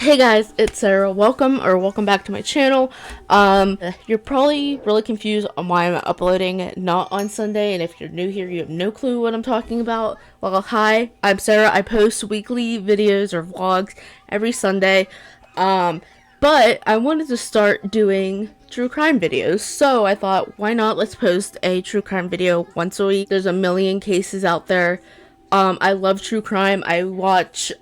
Hey guys, it's Sarah. Welcome back to my channel. You're probably really confused on why I'm uploading not on Sunday, and if you're new here, you have no clue what I'm talking about. Well, hi, I'm Sarah. I post weekly videos or vlogs every Sunday. But I wanted to start doing true crime videos, so I thought, why not? Let's post a true crime video once a week. There's a million cases out there. I love true crime. I watch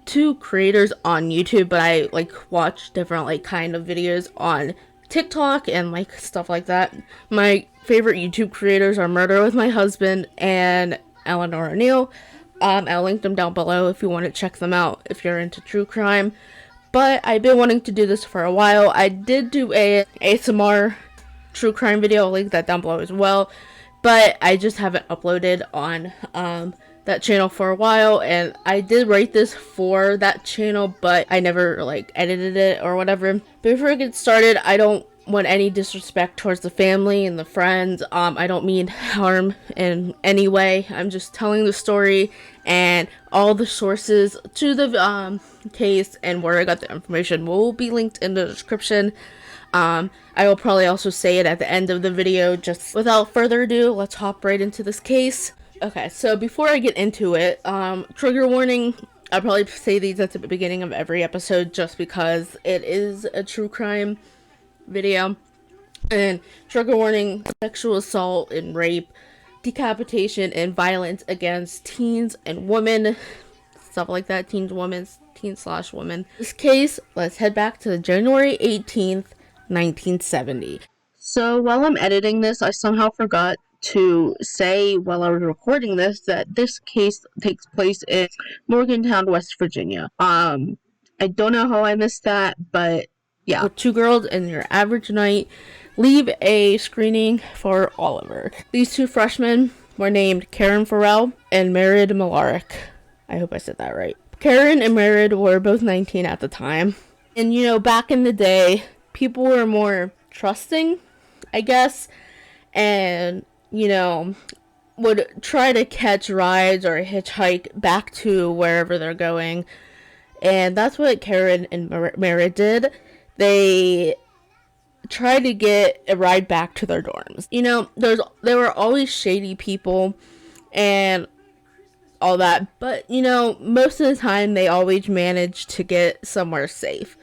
two creators on YouTube, but I watch different kind of videos on TikTok and stuff like that. My favorite YouTube creators are Murder with My Husband and Eleanor O'Neill. I'll link them down below if you want to check them out if you're into true crime. But I've been wanting to do this for a while. I did do a ASMR true crime video. I'll link that down below as well. But I just haven't uploaded on that channel for a while, and I did write this for that channel, but I never edited it or whatever. But before I get started, I don't want any disrespect towards the family and the friends. I don't mean harm in any way. I'm just telling the story, and all the sources to the case and where I got the information will be linked in the description. I will probably also say it at the end of the video. Just without further ado, let's hop right into this case. Okay, so before I get into it, trigger warning. I'll probably say these at the beginning of every episode just because it is a true crime video. And trigger warning: sexual assault and rape, decapitation, and violence against teens and women. Stuff like that, teen/women. This case, let's head back to January 18th, 1970. So while I'm editing this, I somehow forgot to say while I was recording this that this case takes place in Morgantown, West Virginia. I don't know how I missed that, but yeah. Two girls in your average night leave a screening for Oliver. These two freshmen were named Karen Farrell and Merid Malaric. I hope I said that right. Karen and Merid were both 19 at the time. And back in the day, people were more trusting, I guess, and would try to catch rides or hitchhike back to wherever they're going. And that's what Karen and Mara did. They tried to get a ride back to their dorms. There were always shady people and all that, but most of the time they always managed to get somewhere safe.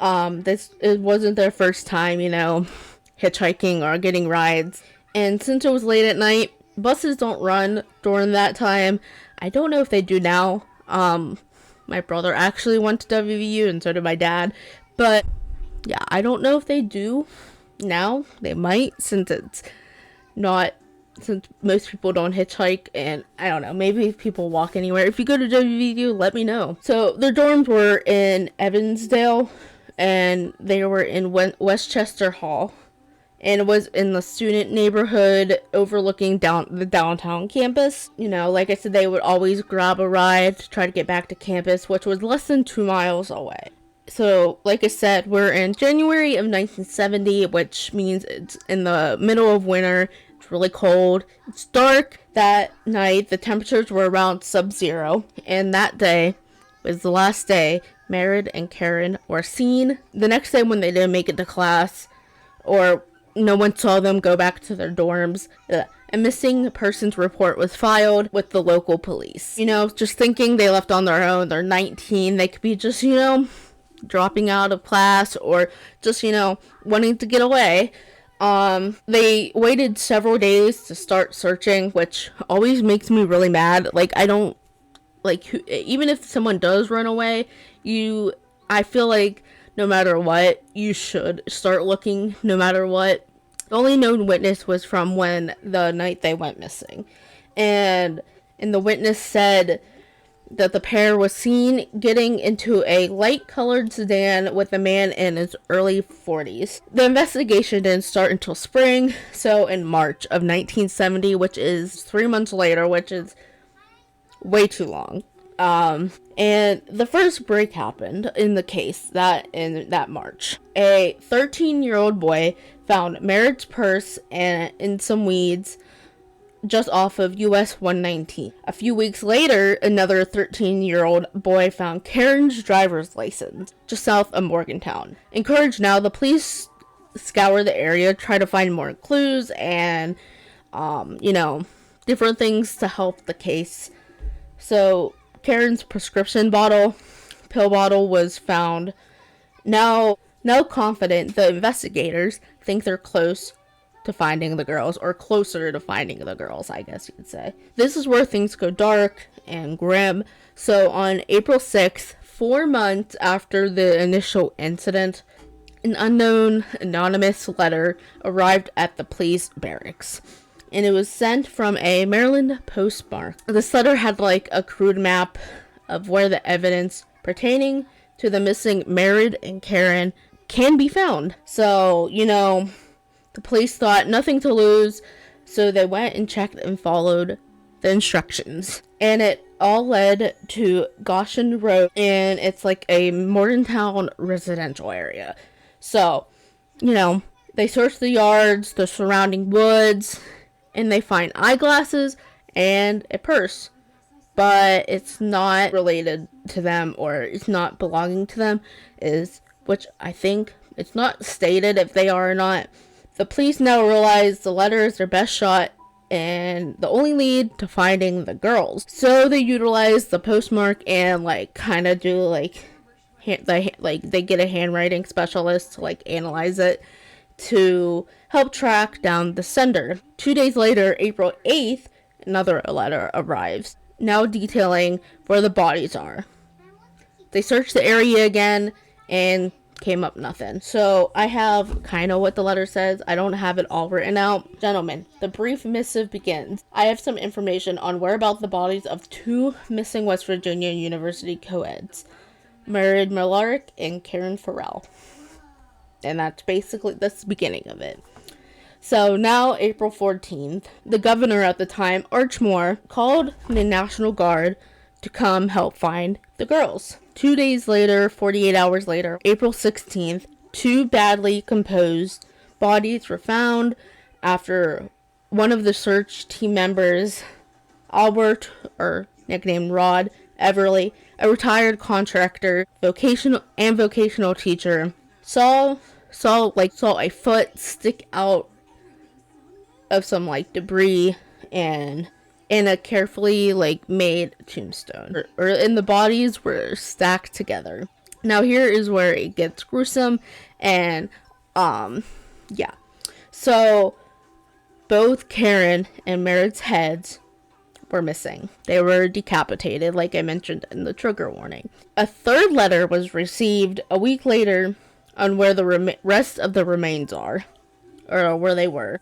It wasn't their first time, hitchhiking or getting rides. And since it was late at night, buses don't run during that time. I don't know if they do now. My brother actually went to WVU, and so did my dad. But yeah, I don't know if they do now. They might, since most people don't hitchhike, and I don't know, maybe people walk anywhere. If you go to WVU, let me know. So their dorms were in Evansdale, and they were in Westchester Hall. And it was in the student neighborhood overlooking the downtown campus. Like I said, they would always grab a ride to try to get back to campus, which was less than 2 miles away. So, like I said, we're in January of 1970, which means it's in the middle of winter. It's really cold. It's dark. That night, the temperatures were around sub-zero. And that day was the last day Merid and Karen were seen. The next day, when they didn't make it to class, or no one saw them go back to their dorms, a missing persons report was filed with the local police. Just thinking they left on their own. They're 19. They could be just, dropping out of class or just, wanting to get away. They waited several days to start searching, which always makes me really mad. Even if someone does run away, I feel like no matter what, you should start looking no matter what. The only known witness was from the night they went missing. And the witness said that the pair was seen getting into a light-colored sedan with a man in his early 40s. The investigation didn't start until spring, so in March of 1970, which is 3 months later, which is way too long. And the first break happened in the case in that March. A 13-year-old boy found Merid's purse in some weeds just off of US 119. A few weeks later, another 13-year-old boy found Karen's driver's license just south of Morgantown. Encouraged now, the police scour the area, try to find more clues and, different things to help the case. So Karen's prescription pill bottle was found. Now confident, the investigators think they're close to finding the girls, or closer to finding the girls, I guess you could say. This is where things go dark and grim. So on April 6th, 4 months after the initial incident, an unknown anonymous letter arrived at the police barracks, and it was sent from a Maryland postmark. This letter had like a crude map of where the evidence pertaining to the missing Merid and Karen can be found. So, the police thought nothing to lose, so they went and checked and followed the instructions. And it all led to Goshen Road, and it's like a Morgantown residential area. So, they search the yards, the surrounding woods, and they find eyeglasses and a purse. But it's not related to them, or it's not belonging to them, which I think it's not stated if they are or not. The police now realize the letter is their best shot and the only lead to finding the girls. So they utilize the postmark and kind of do they get a handwriting specialist to analyze it to help track down the sender. 2 days later, April 8th, another letter arrives, now detailing where the bodies are. They searched the area again and came up nothing. So I have kind of what the letter says. I don't have it all written out. Gentlemen, the brief missive begins. I have some information on whereabouts the bodies of 2 missing West Virginia University co-eds, Merid Millarick and Karen Farrell. And that's the beginning of it. So now, April 14th, the governor at the time, Archmore, called the National Guard to come help find the girls. 2 days later, 48 hours later, April 16th, 2 badly composed bodies were found after one of the search team members, Albert, or nicknamed Rod Everly, a retired contractor, vocational teacher, saw a foot stick out of some debris and in a carefully made tombstone, and the bodies were stacked together. Now here is where it gets gruesome, and so both Karen and Mered's heads were missing. They were decapitated, like I mentioned in the trigger warning. A third letter was received a week later on where the rest of the remains are, or where they were.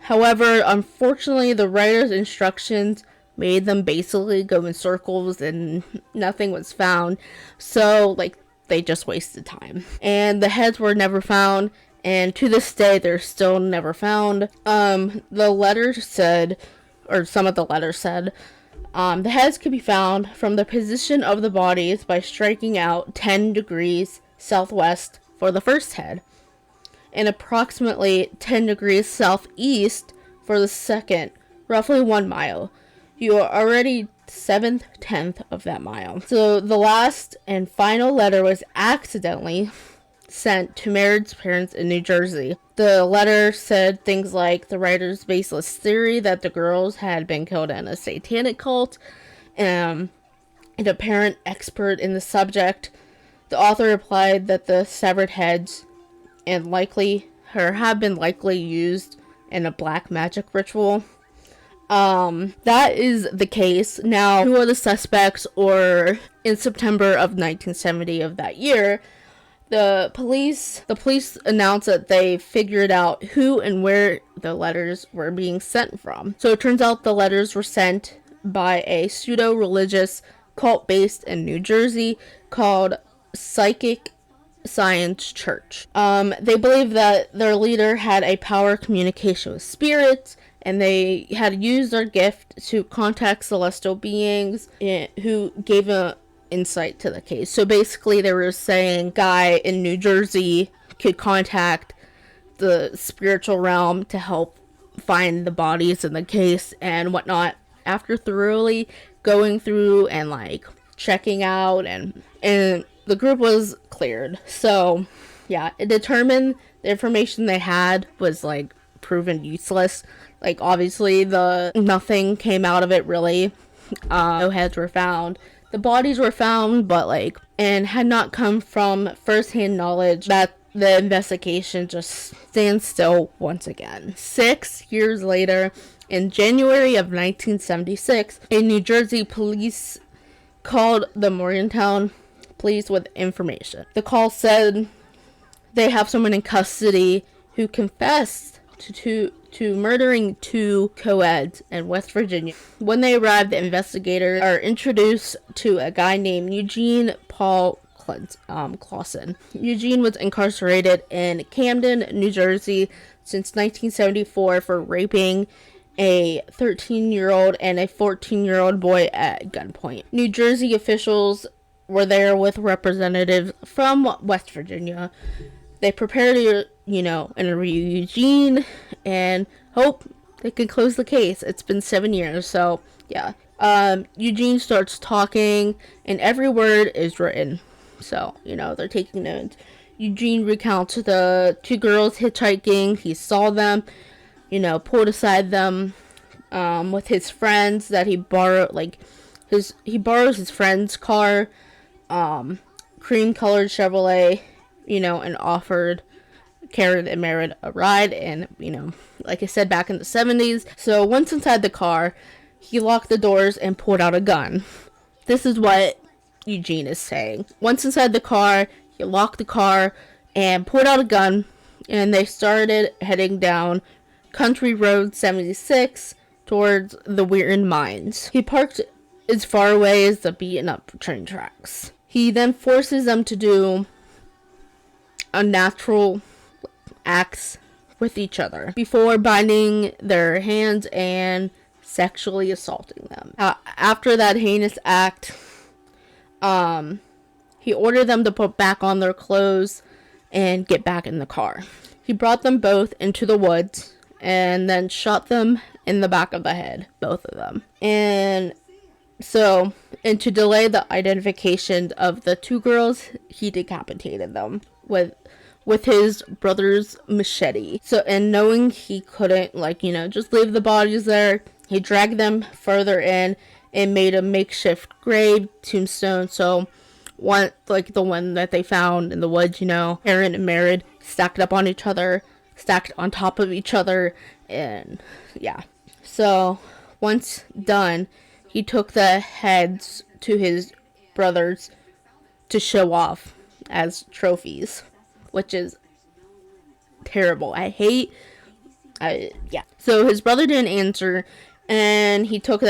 However, unfortunately, the writer's instructions made them basically go in circles and nothing was found. So, they just wasted time. And the heads were never found, and to this day, they're still never found. The letter said, or some of the letters said, the heads could be found from the position of the bodies by striking out 10 degrees southwest for the first head, and approximately 10 degrees southeast for the second, roughly 1 mile. You are already 7/10 of that mile. So the last and final letter was accidentally sent to Mered's parents in New Jersey. The letter said things like the writer's baseless theory that the girls had been killed in a satanic cult, and a parent expert in the subject. The author replied that the severed heads have been likely used in a black magic ritual. That is the case. Now, who are the suspects? Or in September of 1970 of that year, the police announced that they figured out who and where the letters were being sent from. So it turns out the letters were sent by a pseudo-religious cult based in New Jersey called Psychic Science Church. They believe that their leader had a power of communication with spirits, and they had used their gift to contact celestial beings who gave an insight to the case. So basically they were saying guy in New Jersey could contact the spiritual realm to help find the bodies in the case and whatnot. After thoroughly going through and like checking out, and the group was cleared. So yeah, it determined the information they had was like proven useless. Like obviously nothing came out of it really. No heads were found. The bodies were found, but like, and had not come from first-hand knowledge that the investigation just stands still once again. 6 years later, in January of 1976, a New Jersey police called the Morgantown police with information. The call said they have someone in custody who confessed to murdering 2 Coeds in West Virginia. When they arrived, the investigators are introduced to a guy named Eugene Paul Clausen. Eugene was incarcerated in Camden, New Jersey since 1974 for raping a 13-year-old and a 14-year-old boy at gunpoint. New Jersey officials were there with representatives from West Virginia. They prepared to, interview Eugene and hope they can close the case. It's been 7 years, so yeah. Eugene starts talking, and every word is written. So, they're taking notes. Eugene recounts the 2 girls hitchhiking. He saw them, pulled aside them with his friends that he borrowed. Like, he borrows his friend's car, cream-colored Chevrolet, and offered Karen and Merritt a ride. And, like I said, back in the 70s. So once inside the car, he locked the doors and pulled out a gun. This is what Eugene is saying. Once inside the car, he locked the car and pulled out a gun, and they started heading down Country Road 76 towards the Weirton Mines. He parked as far away as the beaten up train tracks. He then forces them to do unnatural acts with each other before binding their hands and sexually assaulting them. After that heinous act, he ordered them to put back on their clothes and get back in the car. He brought them both into the woods and then shot them in the back of the head, both of them. And to delay the identification of the 2 girls, he decapitated them with his brother's machete. So, and knowing he couldn't, just leave the bodies there, he dragged them further in and made a makeshift grave tombstone. So, the one that they found in the woods, Aaron and Merritt stacked up on each other, stacked on top of each other, and yeah. So, once done, he took the heads to his brothers to show off as trophies, which is terrible. Yeah. So his brother didn't answer, and he took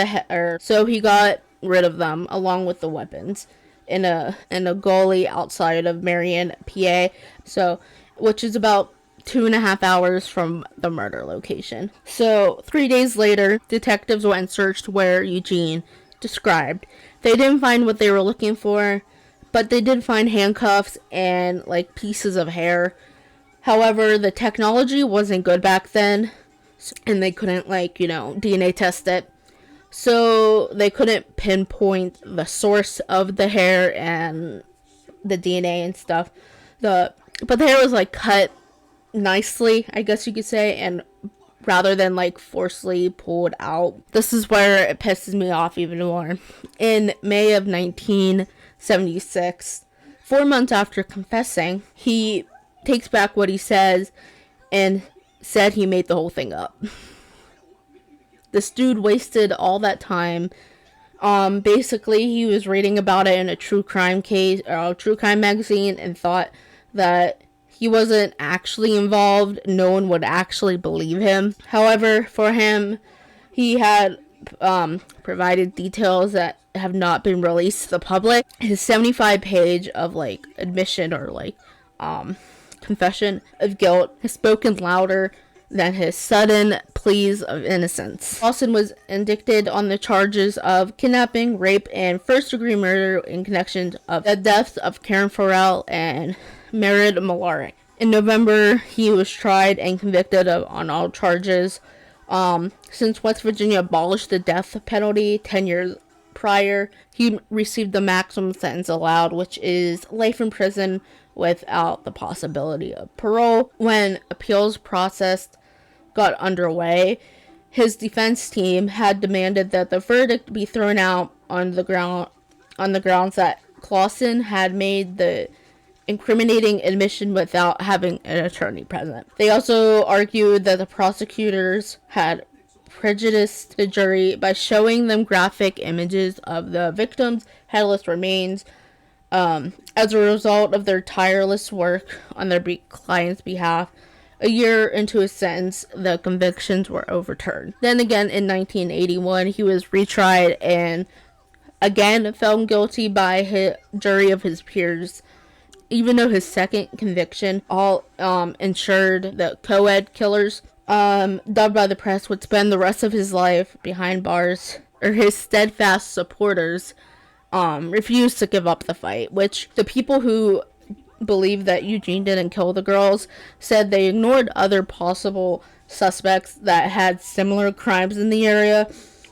so he got rid of them along with the weapons in a gully outside of Marion, PA. So, which is about 2.5 hours from the murder location. So 3 days later, detectives went and searched where Eugene described. They didn't find what they were looking for, but they did find handcuffs and pieces of hair. However, the technology wasn't good back then, and they couldn't DNA test it. So they couldn't pinpoint the source of the hair and the DNA and stuff. But the hair was cut nicely, I guess you could say, and rather than forcefully pulled out. This is where it pisses me off even more. In May of 1976, 4 months after confessing, he takes back what he says and said he made the whole thing up. This dude wasted all that time. Basically, he was reading about it in a true crime magazine and thought that he wasn't actually involved. No one would actually believe him. However, for him, he had provided details that have not been released to the public. His 75-page of admission or confession of guilt has spoken louder than his sudden pleas of innocence. Lawson was indicted on the charges of kidnapping, rape, and first-degree murder in connection of the deaths of Karen Farrell and Merritt Malarick. In November, he was tried and convicted on all charges, Since West Virginia abolished the death penalty 10 years prior, he received the maximum sentence allowed, which is life in prison without the possibility of parole. When appeals process got underway, his defense team had demanded that the verdict be thrown out on the grounds that Clausen had made the incriminating admission without having an attorney present. They also argued that the prosecutors had prejudiced the jury by showing them graphic images of the victims' headless remains. As a result of their tireless work on their client's behalf, a year into his sentence, the convictions were overturned. Then again, in 1981, he was retried and again found guilty by a jury of his peers, even though his second conviction all ensured that Coed killers, dubbed by the press, would spend the rest of his life behind bars, or his steadfast supporters refused to give up the fight, which the people who believe that Eugene didn't kill the girls said they ignored other possible suspects that had similar crimes in the area,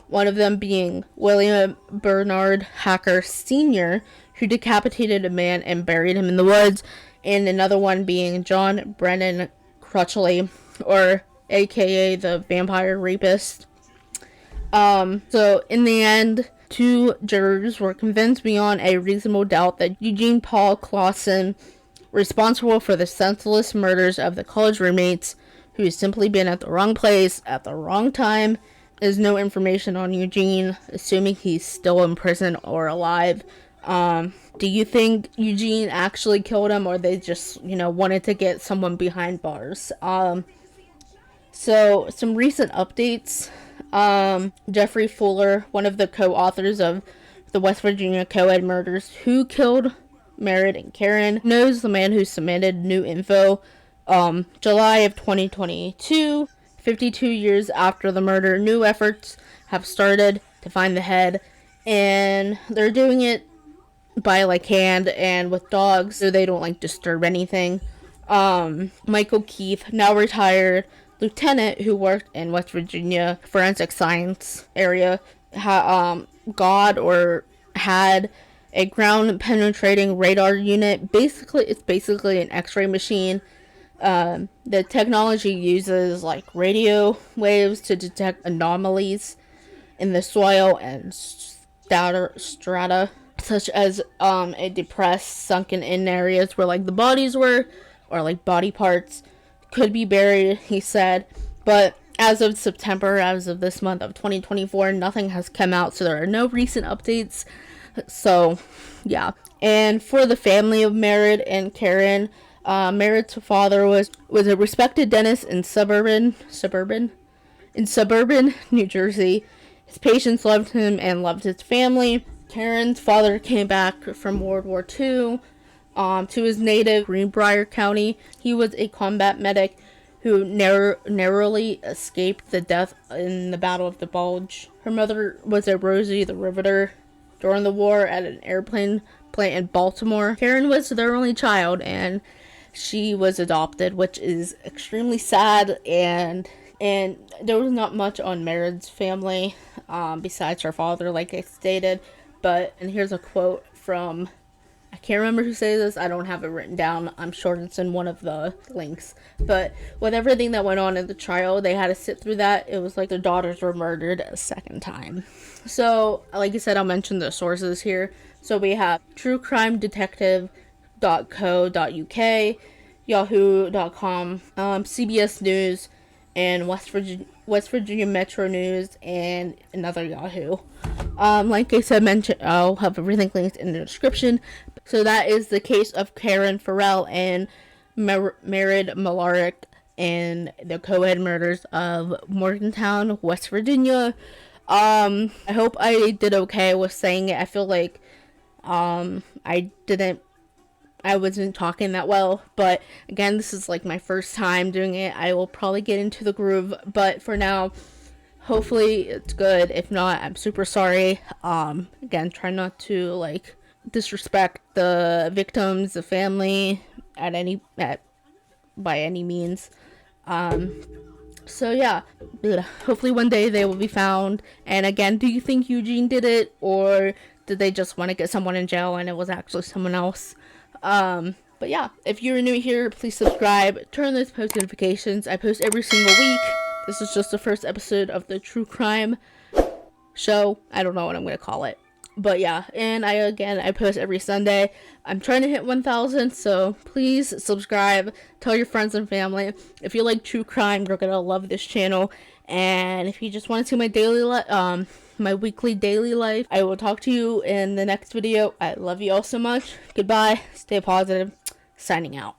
one of them being William Bernard Hacker Sr., who decapitated a man and buried him in the woods, and another one being John Brennan Crutchley, or aka the vampire rapist. So in the end, 2 jurors were convinced beyond a reasonable doubt that Eugene Paul Clausen, responsible for the senseless murders of the college roommates, who has simply been at the wrong place at the wrong time. There's no information on Eugene, assuming he's still in prison or alive. Do you think Eugene actually killed him, or they just, wanted to get someone behind bars? So some recent updates. Jeffrey Fuller, one of the co-authors of the West Virginia Coed murders, who killed Merritt and Karen, knows the man who submitted new info. July of 2022, 52 years after the murder, new efforts have started to find the head, and they're doing it by hand and with dogs, so they don't disturb anything. Michael Keith, now retired lieutenant who worked in West Virginia forensic science area, had a ground penetrating radar unit. It's basically an x-ray machine. The technology uses radio waves to detect anomalies in the soil and strata, such as a depressed, sunken in areas where the bodies were, or body parts could be buried, he said. But as of September, as of this month of 2024, nothing has come out, so there are no recent updates. So yeah. And for the family of Merritt and Karen, Merritt's father was a respected dentist in suburban New Jersey. His patients loved him and loved his family. Karen's father came back from World War II to his native Greenbrier County. He was a combat medic who narrowly escaped the death in the Battle of the Bulge. Her mother was a Rosie the Riveter during the war at an airplane plant in Baltimore. Karen was their only child, and she was adopted, which is extremely sad, and there was not much on Merritt's family besides her father, like I stated. And here's a quote from, I can't remember who says this, I don't have it written down, I'm sure it's in one of the links, but with everything that went on in the trial, they had to sit through that. It was like their daughters were murdered a second time. So, like I said, I'll mention the sources here. So we have truecrimedetective.co.uk, yahoo.com, CBS News, and West Virginia Metro News, and another Yahoo. Like I said, I'll have everything linked in the description. So that is the case of Karen Farrell and Merritt Malarick and the Coed murders of Morgantown, West Virginia. I hope I did okay with saying it. I feel like I wasn't talking that well, but again, this is my first time doing it. I will probably get into the groove, but for now, hopefully it's good. If not, I'm super sorry. Again, try not to disrespect the victims, the family by any means. So yeah, hopefully one day they will be found. And again, do you think Eugene did it, or did they just want to get someone in jail and it was actually someone else? But yeah, if you're new here, please subscribe, turn on those post notifications. I post every single week. This is just the first episode of the true crime show. I don't know what I'm going to call it. But yeah, and I post every Sunday. I'm trying to hit 1,000, so please subscribe, tell your friends and family. If you like true crime, you're gonna love this channel. And if you just want to see my my weekly daily life, I will talk to you in the next video. I love you all so much. Goodbye. Stay positive. Signing out.